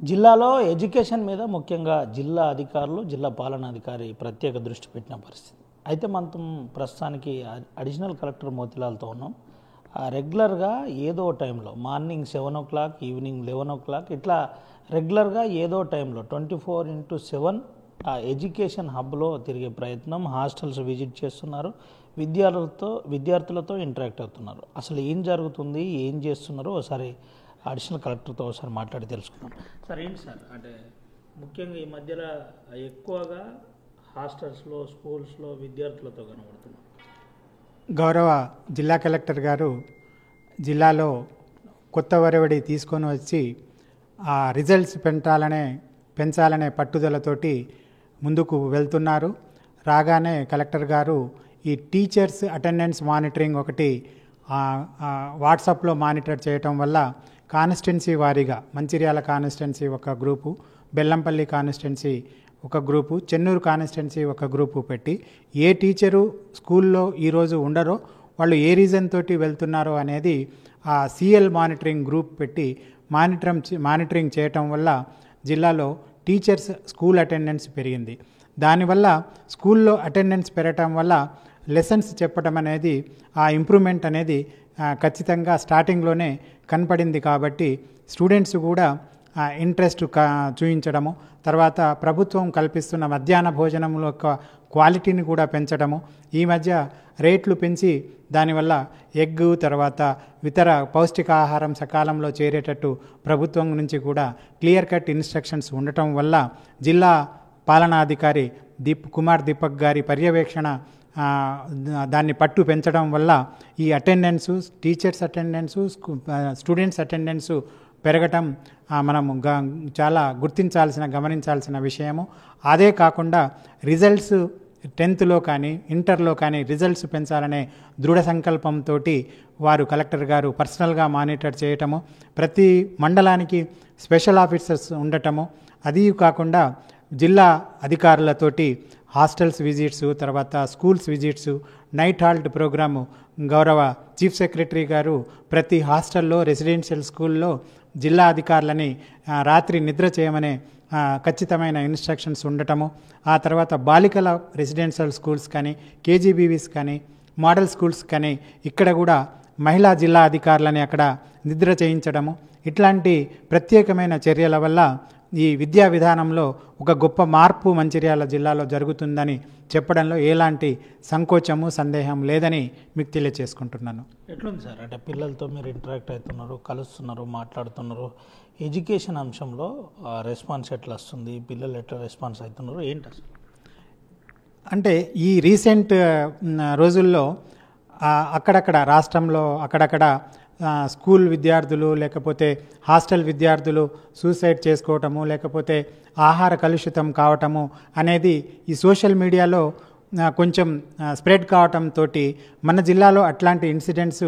జిల్లాలో ఎడ్యుకేషన్ మీద ముఖ్యంగా జిల్లా అధికారులు, జిల్లా పాలనాధికారి ప్రత్యేక దృష్టి పెట్టిన పరిస్థితి. అయితే మనం ప్రస్తుతానికి అడిషనల్ కలెక్టర్ మోతిలాల్తో ఉన్నాం. రెగ్యులర్గా ఏదో టైంలో మార్నింగ్ 7 ఈవినింగ్ 11 ఇట్లా రెగ్యులర్గా ఏదో టైంలో 24/7 ఎడ్యుకేషన్ హబ్లో తిరిగే ప్రయత్నం, హాస్టల్స్ విజిట్ చేస్తున్నారు, విద్యార్థులతో ఇంటరాక్ట్ అవుతున్నారు. అసలు ఏం జరుగుతుంది, ఏం చేస్తున్నారో ఒకసారి అడిషనల్ కలెక్టర్తో ఒకసారి మాట్లాడి తెలుసుకున్నాం. సార్ ఏంటి సార్, అంటే ముఖ్యంగా ఈ మధ్యలో ఎక్కువగా హాస్టల్స్లో, స్కూల్స్లో విద్యార్థులతో కనబడుతున్నారు. గౌరవ జిల్లా కలెక్టర్ గారు జిల్లాలో కొత్త ఒరవడి తీసుకొని వచ్చి ఆ రిజల్ట్స్ పెంచాలనే పట్టుదలతోటి ముందుకు వెళ్తున్నారు. రాగానే కలెక్టర్ గారు ఈ టీచర్స్ అటెండెన్స్ మానిటరింగ్ ఒకటి వాట్సాప్లో మానిటర్ చేయటం వల్ల కాన్స్టిట్యున్సీ వారీగా మంచిర్యాల కాన్స్టిట్యున్సీ ఒక గ్రూపు, బెల్లంపల్లి కాన్స్టిట్యున్సీ ఒక గ్రూపు, చెన్నూరు కాన్స్టిట్యున్సీ ఒక గ్రూపు పెట్టి ఏ టీచరు స్కూల్లో ఈరోజు ఉండరో వాళ్ళు ఏ రీజన్ తోటి వెళ్తున్నారో అనేది ఆ సిఎల్ మానిటరింగ్ గ్రూప్ పెట్టి మానిటరింగ్ చేయటం వల్ల జిల్లాలో టీచర్స్ స్కూల్ అటెండెన్స్ పెరిగింది. దానివల్ల స్కూల్లో అటెండెన్స్ పెరగటం వల్ల లెసన్స్ చెప్పడం అనేది ఆ ఇంప్రూవ్మెంట్ అనేది ఖచ్చితంగా స్టార్టింగ్లోనే కనపడింది. కాబట్టి స్టూడెంట్స్ కూడా ఇంట్రెస్ట్ చూపించడము, తర్వాత ప్రభుత్వం కల్పిస్తున్న మధ్యాహ్న భోజనంలో యొక్క క్వాలిటీని కూడా పెంచడము, ఈ మధ్య రేట్లు పెంచి దానివల్ల ఎగ్ తర్వాత ఇతర పౌష్టికాహారం సకాలంలో చేరేటట్టు ప్రభుత్వం నుంచి కూడా క్లియర్ కట్ ఇన్స్ట్రక్షన్స్ ఉండటం వల్ల జిల్లా పాలనాధికారి కుమార్ దీపక్ గారి పర్యవేక్షణ దాన్ని పట్టు పెంచడం వల్ల ఈ attendance, teachers attendance, students attendance పెరగటం మనము చాలా గమనించాల్సిన విషయము. అదే కాకుండా రిజల్ట్స్ 10th కానీ ఇంటర్లో కానీ రిజల్ట్స్ పెంచాలనే దృఢ సంకల్పంతో వారు కలెక్టర్ గారు పర్సనల్గా మానిటర్ చేయటము, ప్రతి మండలానికి స్పెషల్ ఆఫీసర్స్ ఉండటము, అది కాకుండా జిల్లా అధికారులతోటి హాస్టల్స్ విజిట్స్, తర్వాత schools visits, night halt programme గౌరవ చీఫ్ సెక్రటరీ గారు ప్రతి హాస్టల్లో, రెసిడెన్షియల్ స్కూల్లో జిల్లా అధికారులని రాత్రి నిద్ర చేయమనే ఖచ్చితమైన ఇన్స్ట్రక్షన్స్ ఉండటము, ఆ తర్వాత బాలికల రెసిడెన్షియల్ స్కూల్స్ కానీ, కేజీబీవీస్ కానీ, మోడల్ స్కూల్స్ కానీ ఇక్కడ కూడా మహిళా జిల్లా అధికారులని అక్కడ నిద్ర చేయించడము, ఇట్లాంటి ప్రత్యేకమైన చర్యల వల్ల ఈ విద్యా విధానంలో ఒక గొప్ప మార్పు మంచిర్యాల జిల్లాలో జరుగుతుందని చెప్పడంలో ఎలాంటి సంకోచము, సందేహం లేదని మీకు తెలియచేసుకుంటున్నాను. ఎట్లుంది సార్, అంటే పిల్లలతో మీరు ఇంటరాక్ట్ అవుతున్నారు, కలుస్తున్నారు, మాట్లాడుతున్నారు, ఎడ్యుకేషన్ అంశంలో రెస్పాన్స్ ఎట్లా వస్తుంది, పిల్లలు ఎట్లా రెస్పాన్స్ అవుతున్నారు, ఏంటి అసలు? అంటే ఈ రీసెంట్ రోజుల్లో అక్కడక్కడ రాష్ట్రంలో అక్కడక్కడ స్కూల్ విద్యార్థులు లేకపోతే హాస్టల్ విద్యార్థులు సూసైడ్ చేసుకోవటము, లేకపోతే ఆహార కలుషితం కావటము అనేది ఈ సోషల్ మీడియాలో కొంచెం స్ప్రెడ్ కావటంతో మన జిల్లాలో అట్లాంటి ఇన్సిడెంట్స్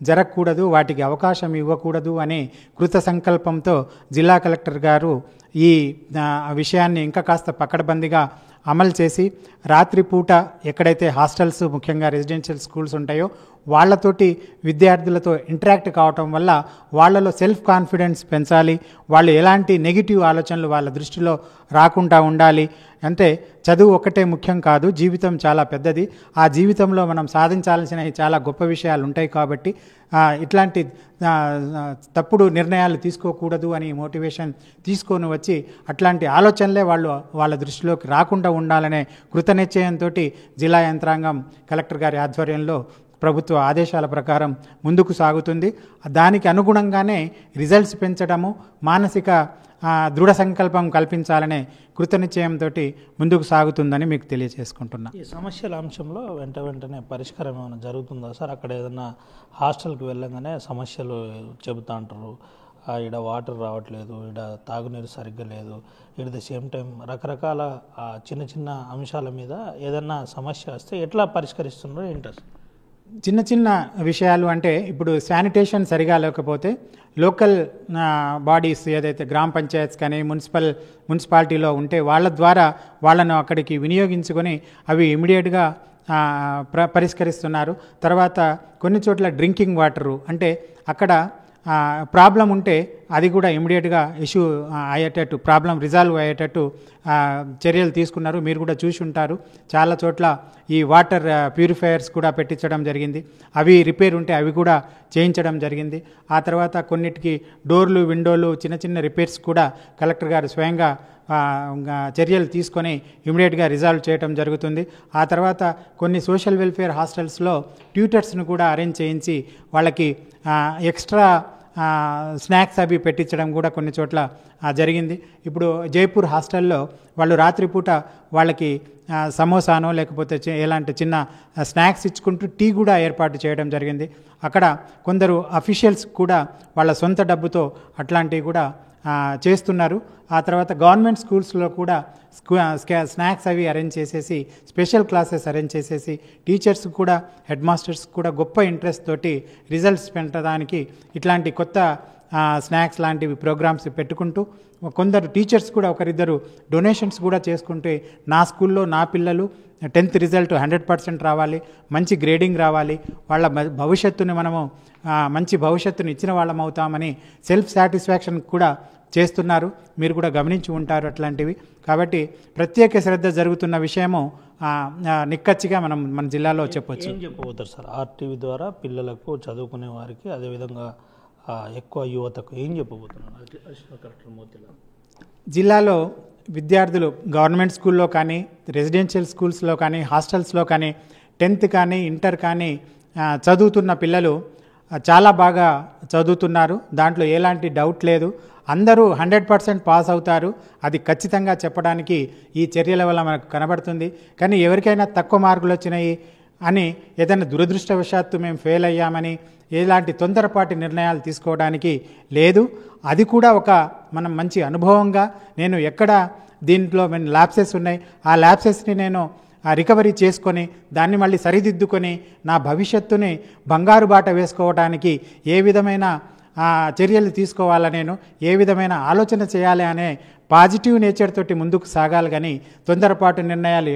జరగకూడదు, వాటికి అవకాశం ఇవ్వకూడదు అనే కృత సంకల్పంతో జిల్లా కలెక్టర్ గారు ఈ విషయాన్ని ఇంకా కాస్త పకడ్బందీగా అమలు చేసి రాత్రిపూట ఎక్కడైతే హాస్టల్స్ ముఖ్యంగా రెసిడెన్షియల్ స్కూల్స్ ఉంటాయో వాళ్ళతోటి విద్యార్థులతో ఇంటరాక్ట్ కావటం వల్ల వాళ్ళలో సెల్ఫ్ కాన్ఫిడెన్స్ పెంచాలి, వాళ్ళు ఎలాంటి నెగిటివ్ ఆలోచనలు వాళ్ళ దృష్టిలో రాకుండా ఉండాలి. అంటే చదువు ఒక్కటే ముఖ్యం కాదు, జీవితం చాలా పెద్దది, ఆ జీవితంలో మనం సాధించాల్సిన చాలా గొప్ప విషయాలు ఉంటాయి. కాబట్టి ఇట్లాంటి తప్పుడు నిర్ణయాలు తీసుకోకూడదు అని మోటివేషన్ తీసుకొని వచ్చి అట్లాంటి ఆలోచనలే వాళ్ళ దృష్టిలోకి రాకుండా ఉండాలనే కృతనిశ్చయంతో జిల్లా యంత్రాంగం కలెక్టర్ గారి ఆధ్వర్యంలో ప్రభుత్వ ఆదేశాల ప్రకారం ముందుకు సాగుతుంది. దానికి అనుగుణంగానే రిజల్ట్స్ పెంచడము, మానసిక దృఢ సంకల్పం కల్పించాలనే కృతనిశ్చయంతో ముందుకు సాగుతుందని మీకు తెలియజేసుకుంటున్నా. ఈ సమస్యల అంశంలో వెంటనే పరిష్కారం ఏమైనా జరుగుతుందా సార్? అక్కడ ఏదైనా హాస్టల్కి వెళ్ళగానే సమస్యలు చెబుతూ అంటారు, ఇక్కడ వాటర్ రావట్లేదు, ఇక్కడ తాగునీరు సరిగ్గా లేదు, ఎట్ ద సేమ్ టైం రకరకాల చిన్న అంశాల మీద ఏదన్నా సమస్య వస్తే ఎట్లా పరిష్కరిస్తున్నారో ఏంటి అసలు? చిన్న విషయాలు అంటే ఇప్పుడు శానిటేషన్ సరిగా లేకపోతే లోకల్ బాడీస్ ఏదైతే గ్రామ పంచాయత్స్ కానీ మున్సిపాలిటీలో ఉంటే వాళ్ళ ద్వారా వాళ్ళను అక్కడికి వినియోగించుకొని అవి ఇమీడియట్గా పరిష్కరిస్తున్నారు. తర్వాత కొన్ని చోట్ల డ్రింకింగ్ వాటరు అంటే అక్కడ ప్రాబ్లం ఉంటే అది కూడా ఇమీడియట్గా ఇష్యూ అయ్యేటట్టు, ప్రాబ్లం రిజాల్వ్ అయ్యేటట్టు చర్యలు తీసుకున్నారు. మీరు కూడా చూసి ఉంటారు, చాలా చోట్ల ఈ వాటర్ ప్యూరిఫైయర్స్ కూడా పెట్టించడం జరిగింది. అవి రిపేర్ ఉంటే అవి కూడా చేయించడం జరిగింది. ఆ తర్వాత కొన్నిటికి డోర్లు, విండోలు, చిన్న చిన్న రిపేర్స్ కూడా కలెక్టర్ గారు స్వయంగా చర్యలు తీసుకొని ఇమీడియట్గా రిజాల్వ్ చేయడం జరుగుతుంది. ఆ తర్వాత కొన్ని సోషల్ వెల్ఫేర్ హాస్టల్స్లో ట్యూటర్స్ను కూడా అరేంజ్ చేయించి వాళ్ళకి ఎక్స్ట్రా స్నాక్స్ అవి పెట్టించడం కూడా కొన్ని చోట్ల జరిగింది. ఇప్పుడు జైపూర్ హాస్టల్లో వాళ్ళు రాత్రిపూట వాళ్ళకి సమోసానో లేకపోతే ఎలాంటి చిన్న స్నాక్స్ ఇచ్చుకుంటూ టీ కూడా ఏర్పాటు చేయడం జరిగింది. అక్కడ కొందరు అఫీషియల్స్ కూడా వాళ్ళ సొంత డబ్బుతో అట్లాంటివి కూడా చేస్తున్నారు. ఆ తర్వాత గవర్నమెంట్ స్కూల్స్లో కూడా స్నాక్స్ అవి అరేంజ్ చేసేసి, స్పెషల్ క్లాసెస్ అరేంజ్ చేసేసి, టీచర్స్ కూడా, హెడ్ మాస్టర్స్ కూడా గొప్ప ఇంట్రెస్ట్ తోటి రిజల్ట్స్ పెట్టడానికి ఇట్లాంటి కొత్త స్నాక్స్ లాంటివి ప్రోగ్రామ్స్ పెట్టుకుంటూ, కొందరు టీచర్స్ కూడా ఒకరిద్దరు డొనేషన్స్ కూడా చేసుకుంటే, నా స్కూల్లో నా పిల్లలు 10th రిజల్ట్ 100% రావాలి, మంచి గ్రేడింగ్ రావాలి, వాళ్ళ భవిష్యత్తుని మనము మంచి భవిష్యత్తుని ఇచ్చిన వాళ్ళం అవుతామని సెల్ఫ్ సాటిస్ఫాక్షన్ కూడా చేస్తున్నారు. మీరు కూడా గమనించి ఉంటారు అట్లాంటివి. కాబట్టి ప్రత్యేక శ్రద్ధ జరుగుతున్న విషయము నిక్కచ్చిగా మన జిల్లాలో చెప్పొచ్చు. ఏం చెప్పబోతారు సార్ ఆర్టీవీ ద్వారా పిల్లలకు, చదువుకునే వారికి, అదేవిధంగా ఎక్కువ యువతకు ఏం చెప్పబోతున్నారు అడిషనల్ కలెక్టర్ మోతీలాల్? జిల్లాలో విద్యార్థులు గవర్నమెంట్ స్కూల్లో కానీ, రెసిడెన్షియల్ స్కూల్స్లో కానీ, హాస్టల్స్లో కానీ, 10th కానీ, ఇంటర్ కానీ చదువుతున్న పిల్లలు చాలా బాగా చదువుతున్నారు. దాంట్లో ఎలాంటి డౌట్ లేదు. అందరూ 100% పాస్ అవుతారు. అది ఖచ్చితంగా చెప్పడానికి ఈ చర్యల వల్ల మనకు కనబడుతుంది. కానీ ఎవరికైనా తక్కువ మార్కులు వచ్చినాయి అని, ఏదైనా దురదృష్టవశాత్తు మేము ఫెయిల్ అయ్యామని ఎలాంటి తొందరపాటి నిర్ణయాలు తీసుకోవడానికి లేదు. అది కూడా ఒక మనం మంచి అనుభవంగా, నేను ఎక్కడ దీంట్లో ల్యాప్సెస్ ఉన్నాయి, ఆ ల్యాప్సెస్ని నేను రికవరీ చేసుకొని దాన్ని మళ్ళీ సరిదిద్దుకొని నా భవిష్యత్తుని బంగారు బాట వేసుకోవడానికి ఏ విధమైన చర్యలు తీసుకోవాలా, నేను ఏ విధమైన ఆలోచన చేయాలి అనే పాజిటివ్ నేచర్ తోటి ముందుకు సాగాలి. కానీ తొందరపాటు నిర్ణయాలు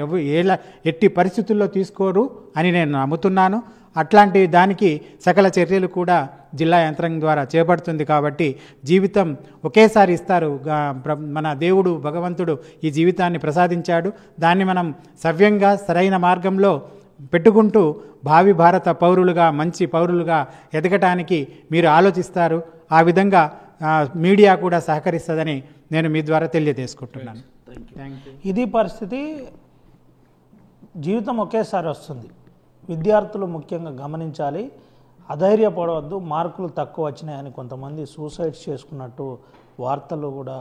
ఎట్టి పరిస్థితుల్లో తీసుకోరు అని నేను నమ్ముతున్నాను. అట్లాంటి దానికి సకల చర్యలు కూడా జిల్లా యంత్రాంగం ద్వారా చేపడుతుంది. కాబట్టి జీవితం ఒకేసారి ఇస్తారు, మన దేవుడు భగవంతుడు ఈ జీవితాన్ని ప్రసాదించాడు. దాన్ని మనం సవ్యంగా సరైన మార్గంలో పెట్టుకుంటూ భావి భారత పౌరులుగా, మంచి పౌరులుగా ఎదగటానికి మీరు ఆలోచిస్తారు. ఆ విధంగా మీడియా కూడా సహకరిస్తుందని నేను మీ ద్వారా తెలియజేసుకుంటున్నాను. ఇది పరిస్థితి. జీవితం ఒకేసారి వస్తుంది. విద్యార్థులు ముఖ్యంగా గమనించాలి. అధైర్యపడవద్దు. మార్కులు తక్కువ వచ్చినాయని కొంతమంది సూసైడ్స్ చేసుకున్నట్టు వార్తలు కూడా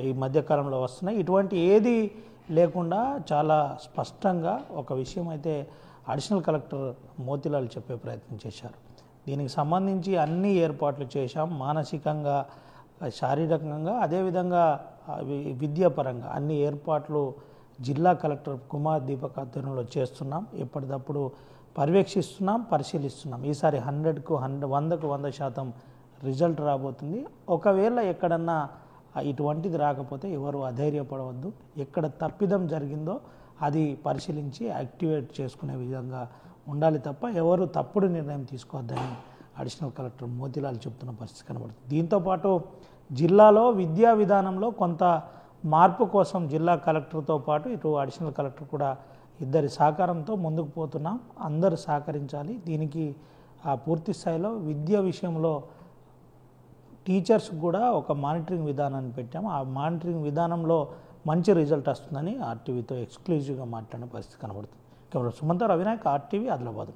ఈ మధ్యకాలంలో వస్తున్నాయి. ఇటువంటి ఏది లేకుండా చాలా స్పష్టంగా ఒక విషయం అయితే అడిషనల్ కలెక్టర్ మోతీలాల్ చెప్పే ప్రయత్నం చేశారు. దీనికి సంబంధించి అన్ని ఏర్పాట్లు చేశాం, మానసికంగా, శారీరకంగా, అదేవిధంగా విద్యాపరంగా అన్ని ఏర్పాట్లు జిల్లా కలెక్టర్ కుమార్ దీపక్ ఆధ్వర్యంలో చేస్తున్నాం. ఎప్పటికప్పుడు పర్యవేక్షిస్తున్నాం, పరిశీలిస్తున్నాం. ఈసారి 100కు 100% రిజల్ట్ రాబోతుంది. ఒకవేళ ఎక్కడన్నా ఇటువంటిది రాకపోతే ఎవరు అధైర్యపడవద్దు. ఎక్కడ తప్పిదం జరిగిందో అది పరిశీలించి యాక్టివేట్ చేసుకునే విధంగా ఉండాలి తప్ప ఎవరు తప్పుడు నిర్ణయం తీసుకోవద్దని అడిషనల్ కలెక్టర్ మోతీలాల్ చెప్తున్న పరిస్థితి కనబడుతుంది. దీంతోపాటు జిల్లాలో విద్యా విధానంలో కొంత మార్పు కోసం జిల్లా కలెక్టర్తో పాటు ఇటు అడిషనల్ కలెక్టర్ కూడా ఇద్దరి సహకారంతో ముందుకు పోతున్నాం. అందరూ సహకరించాలి. దీనికి పూర్తి స్థాయిలో విద్య విషయంలో టీచర్స్ కూడా ఒక మానిటరింగ్ విధానాన్ని పెట్టాము. ఆ మానిటరింగ్ విధానంలో మంచి రిజల్ట్ వస్తుందని ఆర్టీవీతో ఎక్స్క్లూజివ్గా మాట్లాడిన పరిస్థితి కనబడుతుంది. కేవలం సుమంత రవినాయక్, ఆర్టీవీ, ఆదిలాబాద్.